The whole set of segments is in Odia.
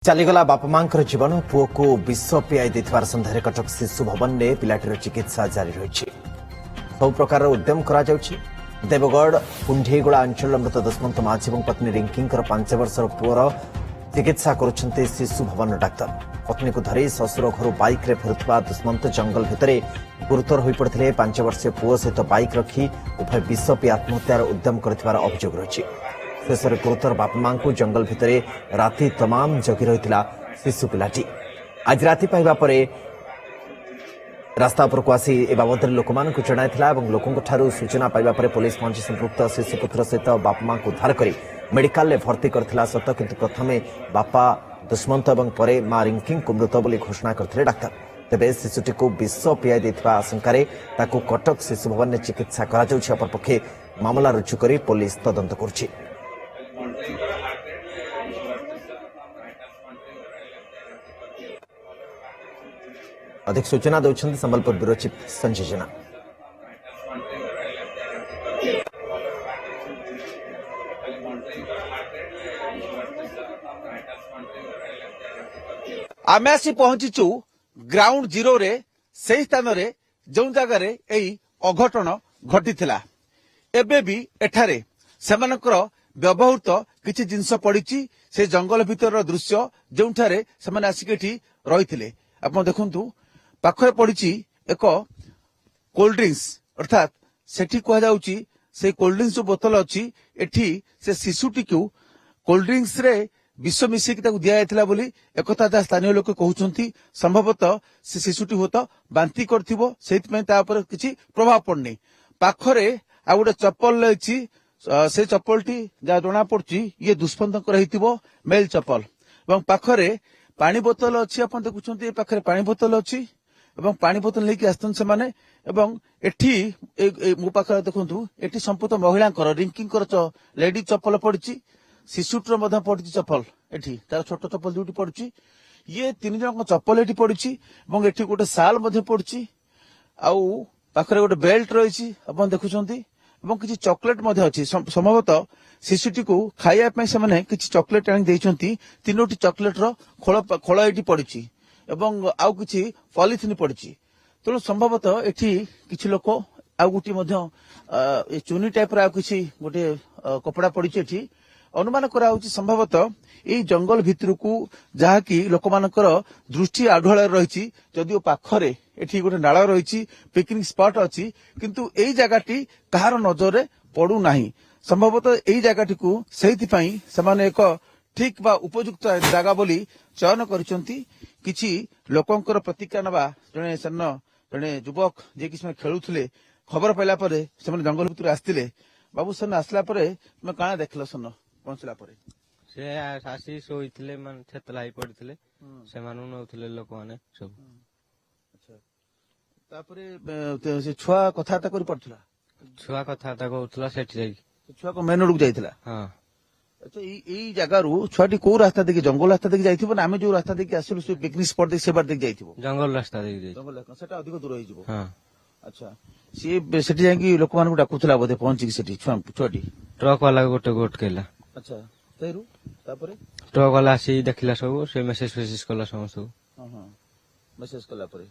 ଚାଲିଗଲା ବାପା ମାଙ୍କର ଜୀବନ ପୁଅକୁ ବିଷ ପିଆଇ ଦେଇଥିବାର ସନ୍ଦେହରେ କଟକ ଶିଶୁ ଭବନରେ ପିଲାଟିର ଚିକିତ୍ସା ଜାରି ରହିଛି। ସବୁ ପ୍ରକାରର ଉଦ୍ୟମ କରାଯାଉଛି। ଦେବଗଡ଼ କୁଣ୍ଢେଇଗୁଡ଼ା ଅଞ୍ଚଳର ମୃତ ଦୁଷ୍ମନ୍ତ ମାଝୀ ଏବଂ ପତ୍ନୀ ରିଙ୍କିଙ୍କର 5 ବର୍ଷର ପୁଅର ଚିକିତ୍ସା କରୁଛନ୍ତି ଶିଶୁ ଭବନର ଡାକ୍ତର। ପତ୍ନୀକୁ ଧରି ଶ୍ୱଶୁର ଘରୁ ବାଇକ୍ରେ ଫେରୁଥିବା ଦୁଷ୍ମନ୍ତ ଜଙ୍ଗଲ ଭିତରେ ଗୁରୁତର ହୋଇପଡ଼ିଥିଲେ। 5 ବର୍ଷୀୟ ପୁଅ ସହିତ ବାଇକ୍ ରଖି ଉଭୟ ବିଷ ପିଇ ଆତ୍ମହତ୍ୟାର ଉଦ୍ୟମ କରିଥିବାର ଅଭିଯୋଗ ରହିଛି। ଶେଷରେ ଗୁରୁତର ବାପା ମାଙ୍କୁ ଜଙ୍ଗଲ ଭିତରେ ରାତି ତମାମ ଜଗି ରହିଥିଲା ଶିଶୁ ପିଲାଟି। ଆଜି ରାତି ପାଇବା ପରେ ରାସ୍ତା ଉପରକୁ ଆସି ଏ ବାବଦରେ ଲୋକମାନଙ୍କୁ ଜଣାଇଥିଲା ଏବଂ ଲୋକଙ୍କଠାରୁ ସୂଚନା ପାଇବା ପରେ ପୋଲିସ ପହଞ୍ଚି ସମ୍ପୃକ୍ତ ଶିଶୁପୁତ୍ର ସହିତ ବାପା ମାଙ୍କୁ ଉଦ୍ଧାର କରି ମେଡିକାଲରେ ଭର୍ତ୍ତି କରିଥିଲା ସତ, କିନ୍ତୁ ପ୍ରଥମେ ବାପା ଦୁଷ୍ମନ୍ତ ଏବଂ ପରେ ମା ରିଙ୍କିଙ୍କୁ ମୃତ ବୋଲି ଘୋଷଣା କରିଥିଲେ ଡାକ୍ତର। ତେବେ ଶିଶୁଟିକୁ ବିଷ ପିଆଇ ଦେଇଥିବା ଆଶଙ୍କାରେ ତାକୁ କଟକ ଶିଶୁ ଭବନରେ ଚିକିତ୍ସା କରାଯାଉଛି। ଅପରପକ୍ଷେ ମାମଲା ରୁଜୁ କରି ପୋଲିସ ତଦନ୍ତ କରୁଛି। अधिक सूचना देउछन्ति संबलपुर ब्यूरो चीफ संजय जेना। आमे आसी पहुंचीचु ग्राउंड जीरो रे सही स्थान रे जो जगार अघटन घटी एबे भी एठारे सेमानकर व्यवहृत किछि जिनस पड़ी से जंगल भीतर दृश्य जोठारे सेमाने आसिक एठी रहिथिले। आपण देखंतु पाखरे पड़ी एक कोल्ड ड्रिंक्स अर्थात सेठी कह जाउची से कोल्ड ड्रिंक्स जो बोतल अच्छी एठी से शिशुटी को कोल्ड ड्रिंक्स रे विष मिसिक दिया बोली एकथा जहाँ स्थानीय लोक कहउछंती। संभवतः से शिशुटी हुए तो बांती करथिबो सेहितमे ता ऊपर किछि प्रभाव पड़नी। पाखरे आ गोटे चप्पल रही से चप्पलटी जहाँ जना पड़ी ये दुष्मंतकर रहिथिबो मेल चप्पल एवं पाखरे पानी बोतल अच्छी आप देखुं पाखे पानी बोतल अच्छी एवं पानी बोतल लेकिन आसुन से माने एवं एठी मो पाखे देखु एठी संपूर्ण महिला रिंकिंग लेडी चप्पल पड़ी शिशुटर पड़ी चप्पल एठी तार छोट चप्पल दुटी पड़ी ये 3 जन चप्पल एठी पड़ी एवं गोटे साल पड़ी आउ पाखे गोटे बेल्ट रही आप देखुं एवं किसी चॉकलेट अच्छी संभवतः शिशुटी को खाइबा से किसी चॉकलेट आनी 3टी चॉकलेट खोल ये पड़ी एवं आउ किसी पॉलिथिन पड़ी तेणु संभवतः एठी किसी लोक आउ गोटे चुनी टाइप किसी गोटे कपड़ा पड़ी एठी अनुमान करा संभवतः यही जंगल भितर को जहाँकि लोक मानकर दृष्टि आढ़ुआल रही जदिव पाखरे एठी गोटे नाल रही पिकनिक स्पॉट अच्छी किंतु यही जगहटी कहार नजर रे पड़ू नाही। संभवतः यही जगहटी को सेहिथिपई सेमाने एक ठीक बा उपयुक्त जगह बोली चयन करिसंती। किछि लोकंकर प्रतिक्रिया नबा जने सन्न जने युवक जे कि खेलुथिले खबर पाइला परे सेमाने जंगल भितर आस्तिले। बाबू सन आसला परे तुम काना देखल सन पहुंचला परे से आसी सोइथिले मन छेतला ही पड़िथिले से मानु नउथिले लोक माने सब। अच्छा तापरे से छुआ कथाता करि पड़थला छुआ कथाता कहउथला सेठी जाई छुआ को मेन रोड जाइथिला। हां अच्छा ई जगह रु छुआटी को रास्ता देखि जंगल रास्ता देखि जाइथिबो ना आमे जो रास्ता देखि आसिलु से पिकनिक स्पॉट देखि सेबार देखि जाइथिबो जंगल रास्ता देखि जाई जंगल रास्ता सेटा अधिक दूर होई जिवो। हां अच्छा सी सेठी जाई लोक मान को डाकुथला बोधे पहुंची कि सेठी छुआटी ट्रक वाला गोटे गोट केला। अच्छा तेरु तापरे ट्रक वाला आसी देखिला सब से मेसेज कला समस्त। हां हां मेसेज कला परे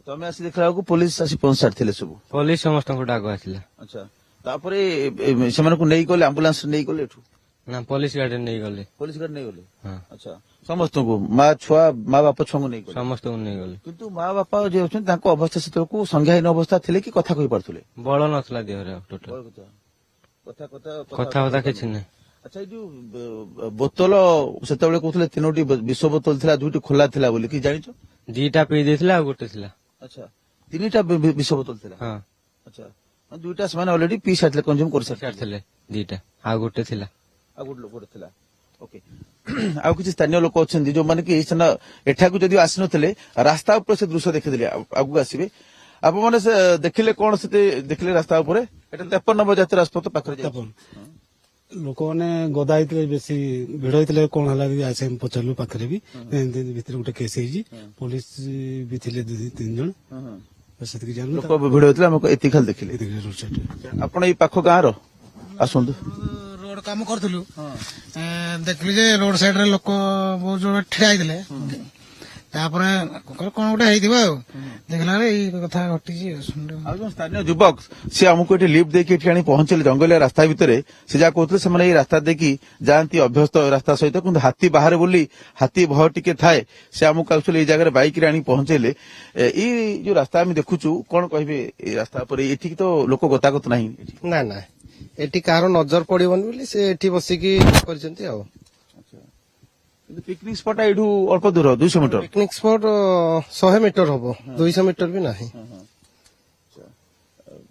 तमे आसी देखला को पुलिस आसी पहुंचाथिले सब पुलिस समस्त को डाक आसिला। अच्छा तापरे सेमान को नेई गले एम्बुलेंस नेई गले एठू ना पुलिस गाड़ी नहीं गले पुलिस गाड़ी नहीं गले। हां अच्छा समस्त को माँ छुआ माँ बापा छुआ को नहीं गले समस्त को नहीं गले किंतु माँ बापा जे अछन ताको अवस्था सेतो को संज्ञाहीन अवस्था थिले कि कथा कहि परथुले बळ नथला देहरे टोटल कथा कथा कथा कथा किछ नहीं। अच्छा जो बोतल सेतबेले कहथले 3टी विष बोतल थिला 2टी खोला थिला बोली कि जानिछो दीटा पी देथिला आ गोटे थिला। अच्छा 3टा विष बोतल थिला। हां अच्छा 2टा समान ऑलरेडी पी साथले कंज्यूम कर साथले दीटा आ गोटे थिला आ गोटे थिला। ओके आउ किछि स्थानीय लोक अछन जो माने कि एठा को जदि आसी नथिले रास्ता ऊपर से दृश्य देखिदिले आगु आसीबे आप माने से देखिले कोन से देखिले रास्ता ऊपर एटा 53 नंबर जाति राजपथ पाखरे जाय लोक मैंने गदा होते बेसी भिड़ होते कौन है आसे पचारू पाखे भी भीतर गोटे केस पुलिस भी थे 2-3 जन लोक भिड़ होते खाली देखिले आपण पाख गाँव आसतु रोड ଗୋଟେ କାମ କରୁଥିଲୁ ଦେଖିଲି ଯେ ରୋଡ ସାଇଡରେ ଲୋକ ବହୁତ ଜୋର ଠିଆ ହେଇଥିଲେ ତାପରେ କଣ ଗୋଟେ ହେଇଥିବ ଆଉ ଦେଖିଲା ବେଳେ ଏଇ କଥା ଘଟିଛି ଆଉ ଯୋଉ ସ୍ଥାନୀୟ ଯୁବକ ସେ ଆମକୁ ଏଠି ଲିଫ୍ଟ ଦେଇକି ଏଠି ଆଣି ପହଞ୍ଚିଲେ ଜଙ୍ଗଲିଆ ରାସ୍ତା ଭିତରେ ସେ ଯାହା କହୁଥିଲେ ସେମାନେ ଏଇ ରାସ୍ତା ଦେଇକି ଯାଆନ୍ତି ଅଭ୍ୟସ୍ତ ରାସ୍ତା ସହିତ କିନ୍ତୁ ହାତୀ ବାହାରେ ବୋଲି ହାତୀ ଭୟ ଟିକେ ଥାଏ ସେ ଆମକୁ ଆକ୍ଚୁଆଲି ଏଇ ଜାଗାରେ ବାଇକରେ ଆଣି ପହଞ୍ଚେଇଲେ ଏଇ ଯୋଉ ରାସ୍ତା ଆମେ ଦେଖୁଛୁ କଣ କହିବେ ଏଇ ରାସ୍ତା ଉପରେ ଏଠିକି ତ ଲୋକ ଗତାଗତ ନାହିଁ ନା ନା ଏଠି କାହାର ନଜର ପଡିବନି ବୋଲି ସେ ଏଠି ବସିକି କରିଛନ୍ତି ଆଉ ପିକନିକ ସ୍ପଟ ଏଇଠୁ ଅଳ୍ପ ଦୂର 200 ମିଟର ପିକନିକ ସ୍ପଟ 100 ମିଟର ହବ 200 ମିଟର ବି ନାହିଁ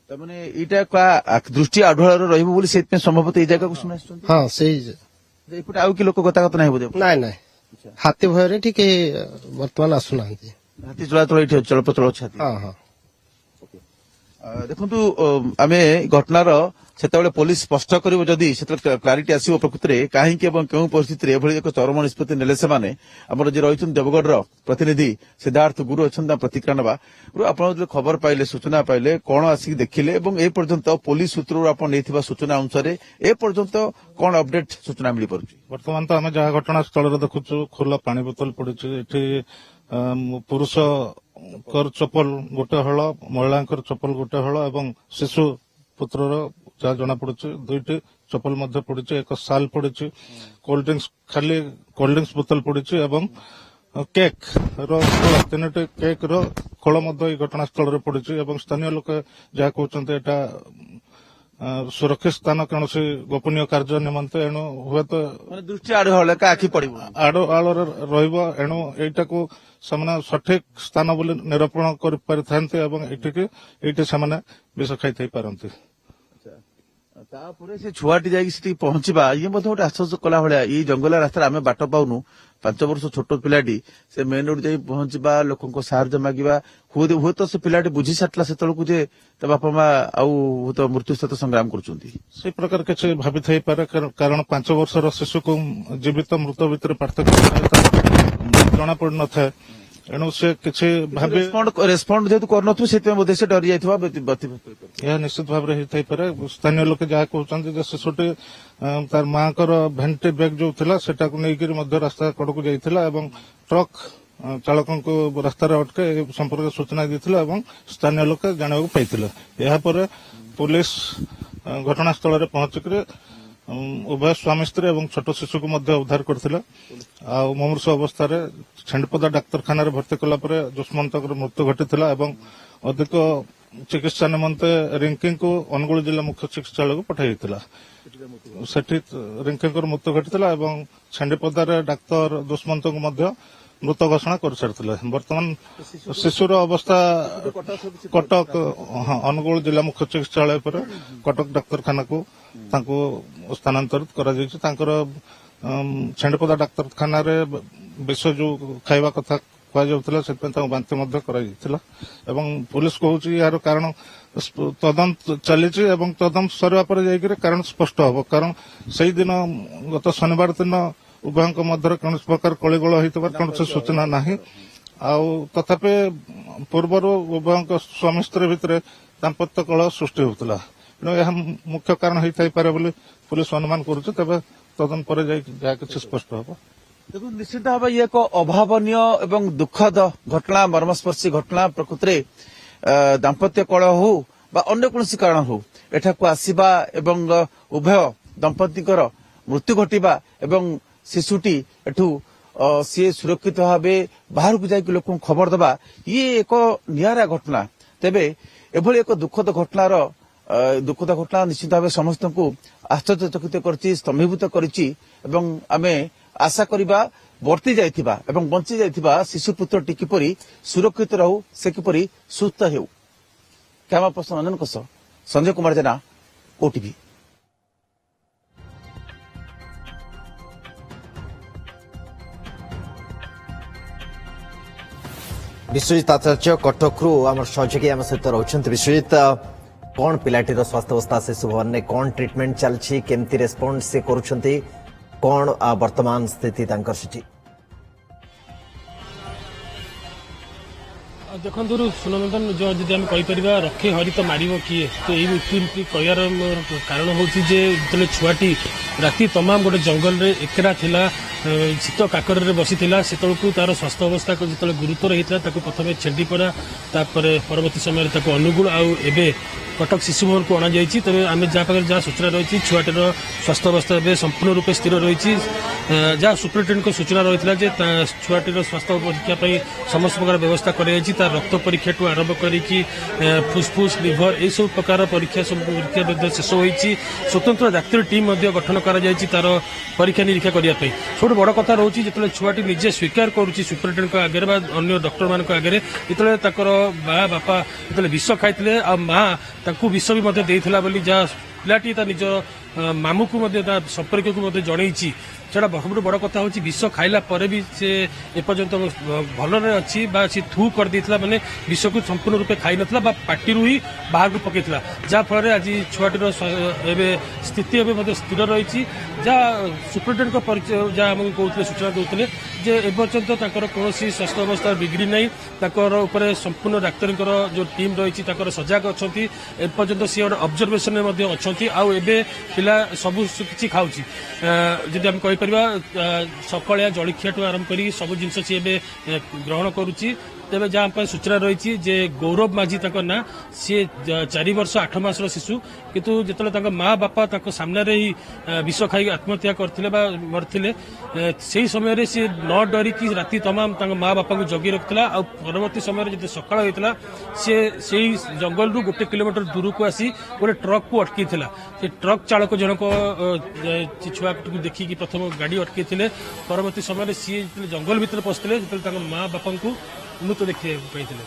ତାମାନେ ଏଇଟା ଦୃଷ୍ଟି ଆଢୁଆଳରେ ରହିବ ବୋଲି ସେଥିପାଇଁ ସମ୍ଭବତଃ ଏଇ ଜାଗାକୁ ଶୁଣି ଆସିଛନ୍ତି ହଁ ସେଇ ଏପଟେ ଆଉ କି ଲୋକ ଗତାଗତ ନାହିଁ ବୋଧେ ନାଇଁ ନାଇଁ ହାତୀ ଭୟରେ ଟିକେ ବର୍ତ୍ତମାନ ଆସୁନାହାନ୍ତି ହାତୀ ଚଳାଚଳ ଏଠି ଚଳପ୍ରଚଳ ଅଛି ହାତୀ ହଁ ହଁ ଦେଖନ୍ତୁ ଆମେ ଘଟଣାର ସେତେବେଳେ ପୋଲିସ ସ୍ପଷ୍ଟ କରିବ ଯଦି ସେତେବେଳେ କ୍ଲାରିଟି ଆସିବ ପ୍ରକୃତିରେ କାହିଁକି ଏବଂ କେଉଁ ପରିସ୍ଥିତିରେ ଏଭଳି ଏକ ଚରମ ନିଷ୍ପତ୍ତି ନେଲେ ସେମାନେ ଆମର ଯେ ରହିଛନ୍ତି ଦେବଗଡର ପ୍ରତିନିଧି ସିଦ୍ଧାର୍ଥ ଗୁରୁ ଅଛନ୍ତି ପ୍ରତିକ୍ରିୟା ନେବା ଆପଣ ଯେତେବେଳେ ଖବର ପାଇଲେ ସୂଚନା ପାଇଲେ କଣ ଆସିକି ଦେଖିଲେ ଏବଂ ଏ ପର୍ଯ୍ୟନ୍ତ ପୋଲିସ ସୂତ୍ରରୁ ଆପଣ ନେଇଥିବା ସୂଚନା ଅନୁସାରେ ଏ ପର୍ଯ୍ୟନ୍ତ କଣ ଅପଡେଟ ସୂଚନା ମିଳିପାରୁଛି ବର୍ତ୍ତମାନ ତ ଆମେ ଯାହା ଘଟଣାସ୍ଥଳରେ ଦେଖୁଛୁ ଖୋଲା ପାଣି ବୋତଲ ପଡିଛି ଏଠି ପୁରୁଷଙ୍କର ଚପଲ ଗୋଟେ ହଳ ମହିଳାଙ୍କର ଚପଲ ଗୋଟେ ହଳ ଏବଂ ଶିଶୁ ପୁତ୍ରର ଯାହା ଜଣାପଡୁଛି 2ଟି ଚପଲ ମଧ୍ୟ ପଡିଛି ଏକ ଶାଲ ପଡିଛି ଖାଲି କୋଲ୍ଡ ଡ୍ରିଙ୍କ୍ସ ବୋତଲ ପଡିଛି ଏବଂ କେକ୍ ର 3ଟି କେକ୍ ର ଖୋଳ ମଧ୍ୟ ଏହି ଘଟଣାସ୍ଥଳରେ ପଡିଛି ଏବଂ ସ୍ଥାନୀୟ ଲୋକ ଯାହା କହୁଛନ୍ତି ଏଟା ସୁରକ୍ଷିତ ସ୍ଥାନ କୌଣସି ଗୋପନୀୟ କାର୍ଯ୍ୟ ନିମନ୍ତେ ଏଣୁ ହୁଏତ ଦୃଷ୍ଟି ଆଢୁଆଳରେ ଆଖି ପଡିବ ଆଳରେ ରହିବ ଏଣୁ ଏଇଟାକୁ ସେମାନେ ସଠିକ ସ୍ଥାନ ବୋଲି ନିରୂପଣ କରିପାରିଥାନ୍ତି ଏବଂ ଏଇଠି ସେମାନେ ବିଷ ଖାଇଥାଇ ପାରନ୍ତି ତାପରେ ସେ ଛୁଆଟି ଯାଇକି ସେଠି ପହଞ୍ଚିବା ଇଏ ମଧ୍ୟ ଗୋଟେ ଆଶ୍ଚର୍ଯ୍ୟ କଲା ଭଳିଆ ଏଇ ଜଙ୍ଗଲ ରାସ୍ତାରେ ଆମେ ବାଟ ପାଉନୁ 5 ବର୍ଷ ଛୋଟ ପିଲାଟି ସେ ମେନ୍ ରୋଡ୍ ଯାଇ ପହଞ୍ଚିବା ଲୋକଙ୍କ ସାହାଯ୍ୟ ମାଗିବା ହୁଏତ ସେ ପିଲାଟି ବୁଝି ସାରିଥିଲା ସେତେବେଳକୁ ଯେ ତା ବାପା ମା ଆଉ ହୁଏତ ମୃତ୍ୟୁ ସହିତ ସଂଗ୍ରାମ କରୁଛନ୍ତି ସେଇ ପ୍ରକାର କିଛି ଭାବିଥାଇପାରେ କାରଣ 5 ବର୍ଷର ଶିଶୁକୁ ଜୀବିତ ମୃତ ଭିତରେ ପାର୍ଥକ୍ୟ ଜଣାପଡିନଥାଏ ଏଣୁ ସେ କିଛି ରେସ୍ପଣ୍ଡ ଯେହେତୁ କରୁନଥିବ ସେଥିପାଇଁ ବୋଧେ ସେ ଡରି ଯାଇଥିବା ଏହା ନିଶ୍ଚିତ ଭାବରେ ହେଇଥାଇପାରେ ସ୍ଥାନୀୟ ଲୋକେ ଯାହା କହୁଛନ୍ତି ଯେ ଶିଶୁଟି ତାର ମାଙ୍କର ଭେଣ୍ଟି ବ୍ୟାଗ୍ ଯୋଉ ଥିଲା ସେଟାକୁ ନେଇକରି ମଧ୍ୟ ରାସ୍ତା କଡକୁ ଯାଇଥିଲା ଏବଂ ଟ୍ରକ୍ ଚାଳକଙ୍କୁ ରାସ୍ତାରେ ଅଟକେ ଏ ସମ୍ପର୍କରେ ସୂଚନା ଦେଇଥିଲା ଏବଂ ସ୍ଥାନୀୟ ଲୋକେ ଜାଣିବାକୁ ପାଇଥିଲେ ଏହାପରେ ପୁଲିସ ଘଟଣାସ୍ଥଳରେ ପହଞ୍ଚିକରି ଉଭୟ ସ୍ୱାମୀ ସ୍ତ୍ରୀ ଏବଂ ଛୋଟ ଶିଶୁକୁ ମଧ୍ୟ ଉଦ୍ଧାର କରିଥିଲେ ଆଉ ମୁମୂର୍ଷୁ ଅବସ୍ଥାରେ ଛେଣ୍ଡପଦା ଡାକ୍ତରଖାନାରେ ଭର୍ତ୍ତି କଲା ପରେ ଯୁଷ୍ମନ୍ତଙ୍କର ମୃତ୍ୟୁ ଘଟିଥିଲା ଏବଂ ଅଧିକ ଚିକିତ୍ସା ନିମନ୍ତେ ରିଙ୍କିଙ୍କୁ ଅନୁଗୁଳ ଜିଲ୍ଲା ମୁଖ୍ୟ ଚିକିତ୍ସାଳୟକୁ ପଠାଯାଇଥିଲା ସେଠି ରିଙ୍କିଙ୍କର ମୃତ୍ୟୁ ଘଟିଥିଲା ଏବଂ ଛେଣ୍ଡିପଦାରେ ଡାକ୍ତର ଦୁଷ୍ମନ୍ତଙ୍କୁ ମଧ୍ୟ ମୃତ ଘୋଷଣା କରିସାରିଥିଲେ ବର୍ତ୍ତମାନ ଶିଶୁର ଅବସ୍ଥା କଟକ ଅନୁଗୁଳ ଜିଲ୍ଲା ମୁଖ୍ୟ ଚିକିତ୍ସାଳୟ ପରେ କଟକ ଡାକ୍ତରଖାନାକୁ ତାଙ୍କୁ ସ୍ଥାନାନ୍ତରିତ କରାଯାଇଛି ତାଙ୍କର ଛେଣ୍ଡପଦା ଡାକ୍ତରଖାନାରେ ବିଷ ଯୋଉ ଖାଇବା କଥା କୁହାଯାଉଥିଲା ସେଥିପାଇଁ ତାଙ୍କୁ ବାନ୍ତି ମଧ୍ୟ କରାଯାଇଥିଲା ଏବଂ ପୁଲିସ କହୁଛି ଏହାର କାରଣ ତଦନ୍ତ ଚାଲିଛି ଏବଂ ତଦନ୍ତ ସରିବା ପରେ ଯାଇକରି କାରଣ ସ୍ପଷ୍ଟ ହେବ କାରଣ ସେଇଦିନ ଗତ ଶନିବାର ଦିନ ଉଭୟଙ୍କ ମଧ୍ୟରେ କୌଣସି ପ୍ରକାର କଳିଗୋଳ ହୋଇଥିବାର କୌଣସି ସୂଚନା ନାହିଁ ଆଉ ତଥାପି ପୂର୍ବରୁ ଉଭୟଙ୍କ ସ୍ୱାମୀ ସ୍ତ୍ରୀ ଭିତରେ ଦାମ୍ପତ୍ୟ କଳହ ସୃଷ୍ଟି ହେଉଥିଲା ଏଣୁ ଏହା ମୁଖ୍ୟ କାରଣ ହୋଇଥାଇପାରେ ବୋଲି ପୁଲିସ ଅନୁମାନ କରୁଛି ତେବେ ତଦନ୍ତ ପରେ ଯାଇ ଯାହା କିଛି ସ୍ପଷ୍ଟ ହେବ ଦେଖନ୍ତୁ ନିଶ୍ଚିତ ଭାବେ ଇଏ ଏକ ଅଭାବନୀୟ ଏବଂ ଦୁଃଖଦ ଘଟଣା ମର୍ମସ୍ପର୍ଶୀ ଘଟଣା ପ୍ରକୃତିରେ ଦାମ୍ପତ୍ୟ କଳହ ହଉ ବା ଅନ୍ୟ କୌଣସି କାରଣ ହଉ ଏଠାକୁ ଆସିବା ଏବଂ ଉଭୟ ଦମ୍ପତିଙ୍କର ମୃତ୍ୟୁ ଘଟିବା ଏବଂ ଶିଶୁଟି ଏଠୁ ସିଏ ସୁରକ୍ଷିତ ଭାବେ ବାହାରକୁ ଯାଇକି ଲୋକଙ୍କୁ ଖବର ଦେବା ଇଏ ଏକ ନିଆରା ଘଟଣା ତେବେ ଏଭଳି ଏକ ଦୁଃଖଦ ଘଟଣା ନିଶ୍ଚିତ ଭାବେ ସମସ୍ତଙ୍କୁ ଆଶ୍ଚର୍ଯ୍ୟଚକିତ କରିଛି ସ୍ତମ୍ଭୀଭୂତ କରିଛି ଏବଂ ଆମେ ଆଶା କରିବା ବର୍ତ୍ତି ଯାଇଥିବା ଏବଂ ବଞ୍ଚି ଯାଇଥିବା ଶିଶୁପୁତ୍ରଟି କିପରି ସୁରକ୍ଷିତ ରହୁ ସେ କିପରି ସୁସ୍ଥ ହେଉ କ୍ୟାମେରା ପର୍ସନ ରଞ୍ଜନଙ୍କ ସହ ସଞ୍ଜୟ କୁମାର ଜେନା ଓଟିଭି ବିଶ୍ୱଜିତ ଆଚାର୍ଯ୍ୟ କଟକରୁ ଆମର ସହଯୋଗୀ ଆମ ସହିତ ରହୁଛନ୍ତି ବିଶ୍ୱଜିତ କଣ ପିଲାଟିର ସ୍ୱାସ୍ଥ୍ୟାବସ୍ଥା ଶିଶୁ ଭବନରେ କଣ ଟ୍ରିଟମେଣ୍ଟ ଚାଲିଛି କେମିତି ରେସ୍ପଣ୍ଡ ସେ କରୁଛନ୍ତି କଣ ବର୍ତ୍ତମାନ ସ୍ଥିତି ତାଙ୍କର ସେଠି ଦେଖନ୍ତୁ ସୁନନ୍ଦନ ଯଦି ଆମେ କହିପାରିବା ରକ୍ଷେ ହରି ତ ମାରିବ କିଏ ତ ଏଇ ମୃତ୍ୟୁ କହିବାର କାରଣ ହେଉଛି ଯେ ଯେତେବେଳେ ଛୁଆଟି ରାତି ତମାମ ଗୋଟେ ଜଙ୍ଗଲରେ ଏକଲା ଥିଲା, ଶୀତ କାକରରେ ବସିଥିଲା। ସେତେବେଳକୁ ତାର ସ୍ୱାସ୍ଥ୍ୟ ଅବସ୍ଥା ଯେତେବେଳେ ଗୁରୁତର ହେଇଥିଲା ତାକୁ ପ୍ରଥମେ ଛେଣ୍ଡିପଡ଼ା, ତାପରେ ପରବର୍ତ୍ତୀ ସମୟରେ ତାକୁ ଅନୁଗୁଳ ଆଉ ଏବେ କଟକ ଶିଶୁ ଭବନକୁ ଅଣାଯାଇଛି। ତେବେ ଆମେ ଯାହା ପାଖରେ ଯାହା ସୂଚନା ରହିଛି ଛୁଆଟିର ସ୍ୱାସ୍ଥ୍ୟ ଅବସ୍ଥା ଏବେ ସମ୍ପୂର୍ଣ୍ଣ ରୂପେ ସ୍ଥିର ରହିଛି। ଯାହା ସୁପ୍ରିଟେଣ୍ଡେଣ୍ଟଙ୍କ ସୂଚନା ରହିଥିଲା ଯେ ଛୁଆଟିର ସ୍ୱାସ୍ଥ୍ୟ ପରୀକ୍ଷା ପାଇଁ ସମସ୍ତ ପ୍ରକାର ବ୍ୟବସ୍ଥା କରାଯାଇଛି। ତାର ରକ୍ତ ପରୀକ୍ଷାଠୁ ଆରମ୍ଭ କରିକି ଫୁସ୍ଫୁସ୍, ଲିଭର ଏହିସବୁ ପ୍ରକାର ପରୀକ୍ଷା ସବୁ ପରୀକ୍ଷା ମଧ୍ୟ ଶେଷ ହୋଇଛି। ସ୍ୱତନ୍ତ୍ର ଡାକ୍ତରୀ ଟିମ୍ ମଧ୍ୟ ଗଠନ କରାଯାଇଛି ତାର ପରୀକ୍ଷା ନିରୀକ୍ଷା କରିବା ପାଇଁ। ସବୁଠୁ ବଡ଼ କଥା ରହୁଛି ଯେତେବେଳେ ଛୁଆଟି ନିଜେ ସ୍ୱୀକାର କରୁଛି ସୁପ୍ରିଟେଣ୍ଡେଣ୍ଟଙ୍କ ଆଗରେ ବା ଅନ୍ୟ ଡକ୍ଟରମାନଙ୍କ ଆଗରେ, ଯେତେବେଳେ ତାଙ୍କର ମା ବାପା ଯେତେବେଳେ ବିଷ ଖାଇଥିଲେ ଆଉ ମା ତାଙ୍କୁ ବିଷ ବି ମଧ୍ୟ ଦେଇଥିଲା ବୋଲି ଯାହା ପିଲାଟି ତା ନିଜ ମାମୁଁକୁ ମଧ୍ୟ ତା ସମ୍ପର୍କକୁ ମଧ୍ୟ ଜଣେଇଛି। ସେଟା ସବୁଠୁ ବଡ଼ କଥା ହେଉଛି ବିଷ ଖାଇଲା ପରେ ବି ସେ ଏପର୍ଯ୍ୟନ୍ତ ଭଲରେ ଅଛି ବା ସେ ଥୁ କରିଦେଇଥିଲା, ମାନେ ବିଷକୁ ସମ୍ପୂର୍ଣ୍ଣ ରୂପେ ଖାଇନଥିଲା ବା ପାଟିରୁ ହିଁ ବାହାରକୁ ପକାଇଥିଲା। ଯାହାଫଳରେ ଆଜି ଛୁଆଟିର ଏବେ ସ୍ଥିତି ଏବେ ମଧ୍ୟ ସ୍ଥିର ରହିଛି। ଯାହା ସୁପ୍ରିଟେଣ୍ଡେଣ୍ଟଙ୍କ ପରିଚୟ ଯାହା ଆମକୁ କହୁଥିଲେ, ସୂଚନା ଦେଉଥିଲେ ଯେ ଏପର୍ଯ୍ୟନ୍ତ ତାଙ୍କର କୌଣସି ସ୍ୱାସ୍ଥ୍ୟ ଅବସ୍ଥା ବିଗିଡ଼ି ନାହିଁ। ତାଙ୍କର ଉପରେ ସମ୍ପୂର୍ଣ୍ଣ ଡାକ୍ତରଙ୍କର ଯେଉଁ ଟିମ୍ ରହିଛି ତାଙ୍କର ସଜାଗ ଅଛନ୍ତି। ଏପର୍ଯ୍ୟନ୍ତ ସିଏ ଗୋଟେ ଅବଜରଭେସନରେ ମଧ୍ୟ ଅଛନ୍ତି। ଆଉ ଏବେ ପିଲା ସବୁ କିଛି ଖାଉଛି। ଯଦି ଆମେ କହିପାରିବା ସକାଳିଆ ଜଳଖିଆଠୁ ଆରମ୍ଭ କରି ସବୁ ଜିନିଷ ସିଏ ଏବେ ଗ୍ରହଣ କରୁଛି। ତେବେ ଯାହା ଆମ ପାଇଁ ସୂଚନା ରହିଛି ଯେ ଗୌରବ ମାଝୀ ତାଙ୍କ ନାଁ, ସିଏ 4 ବର୍ଷ 8 ମାସର ଶିଶୁ। କିନ୍ତୁ ଯେତେବେଳେ ତାଙ୍କ ମା ବାପା ତାଙ୍କ ସାମ୍ନାରେ ହିଁ ବିଷ ଖାଇକି ଆତ୍ମହତ୍ୟା କରିଥିଲେ ବା ମରିଥିଲେ, ସେହି ସମୟରେ ସିଏ ନ ଡରିକି ରାତି ତମାମ ତାଙ୍କ ମା ବାପାଙ୍କୁ ଜଗି ରଖିଥିଲା। ଆଉ ପରବର୍ତ୍ତୀ ସମୟରେ ଯେତେବେଳେ ସକାଳ ହୋଇଥିଲା ସିଏ ସେଇ ଜଙ୍ଗଲରୁ 1 କିଲୋମିଟର ଦୂରକୁ ଆସି ଗୋଟେ ଟ୍ରକକୁ ଅଟକିଥିଲା। ସେ ଟ୍ରକ୍ ଚାଳକ ଜଣକ ଛୁଆଟିକୁ ଦେଖିକି ପ୍ରଥମ ଗାଡ଼ି ଅଟକେଇଥିଲେ। ପରବର୍ତ୍ତୀ ସମୟରେ ସିଏ ଯେତେବେଳେ ଜଙ୍ଗଲ ଭିତରେ ପଶିଥିଲେ, ଯେତେବେଳେ ତାଙ୍କ ମା ବାପାଙ୍କୁ ମୃତ ଦେଖିବାକୁ ପାଇଥିଲେ।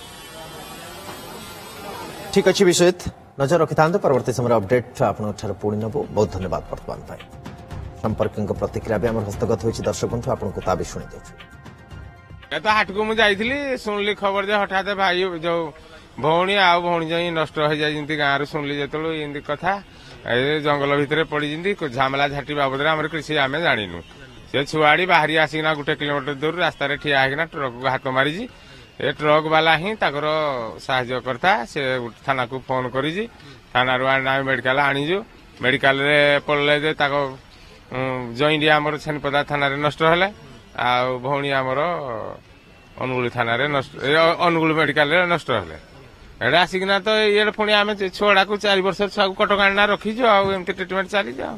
ଠିକ୍ ଅଛି ବିଶ୍ୱଜିତ, ନଜର ରଖିଥାନ୍ତୁ। ପରବର୍ତ୍ତୀ ସମୟରେ ଅପଡେଟ୍ ଆପଣଙ୍କ ଠାରୁ ପୁଣି ନେବୁ। ବହୁତ ଧନ୍ୟବାଦ ବର୍ତ୍ତମାନ ପାଇଁ। ସମ୍ପର୍କୀୟଙ୍କ ପ୍ରତିକ୍ରିୟା ବି ଆମର ହସ୍ତଗତ ହୋଇଛି ଦର୍ଶକଙ୍କଠୁ, ଆପଣଙ୍କୁ ତା ବି ଶୁଣି ଦେଉଛୁ। ଏ ତ ହାଟକୁ ମୁଁ ଯାଇଥିଲି, ଶୁଣିଲି ଖବର ଯେ ହଠାତ୍ ଭାଇ ଯୋଉ ଭଉଣୀ ଆଉ ଭଉଣୀ ଯାଇ ନଷ୍ଟ ହେଇଯାଇଛନ୍ତି ଗାଁରୁ। ଶୁଣିଲି ଯେତେବେଳେ ଏମିତି କଥା, ଏ ଜଙ୍ଗଲ ଭିତରେ ପଡିଛନ୍ତି, ଝାମଲା ଝାଟି ବାବଦରେ ଆମର କିଛି ଆମେ ଜାଣିନୁ। ସେ ଛୁଆଟି ବାହାରି ଆସିକିନା 1 କିଲୋମିଟର ଦୂର ରାସ୍ତାରେ ଠିଆ ହେଇକିନା ଟ୍ରକକୁ ହାତ ମାରିଛି। ଏ ଟ୍ରକ୍ ବାଲା ହିଁ ତାଙ୍କର ସାହାଯ୍ୟ କରିଥା। ସେ ଥାନାକୁ ଫୋନ କରିଛି, ଥାନାରୁ ଆମେ ମେଡିକାଲ ଆଣିଛୁ। ମେଡିକାଲରେ ପଡ଼ିଲେ ଯେ ତାଙ୍କ ଜଇଁଟି ଆମର ଛେନପଦା ଥାନାରେ ନଷ୍ଟ ହେଲେ, ଆଉ ଭଉଣୀ ଆମର ଅନୁଗୁଳ ଥାନାରେ ଅନୁଗୁଳ ମେଡିକାଲରେ ନଷ୍ଟ ହେଲେ। ଏଇଟା ଆସିକିନା ତ ଇଏ ପୁଣି ଆମେ ଛୁଆଟାକୁ 4 ବର୍ଷର ଛୁଆକୁ କଟକ ଆଣିନା ରଖିଛୁ। ଆଉ ଏମିତି ଟ୍ରିଟମେଣ୍ଟ ଚାଲିଛି ଆଉ।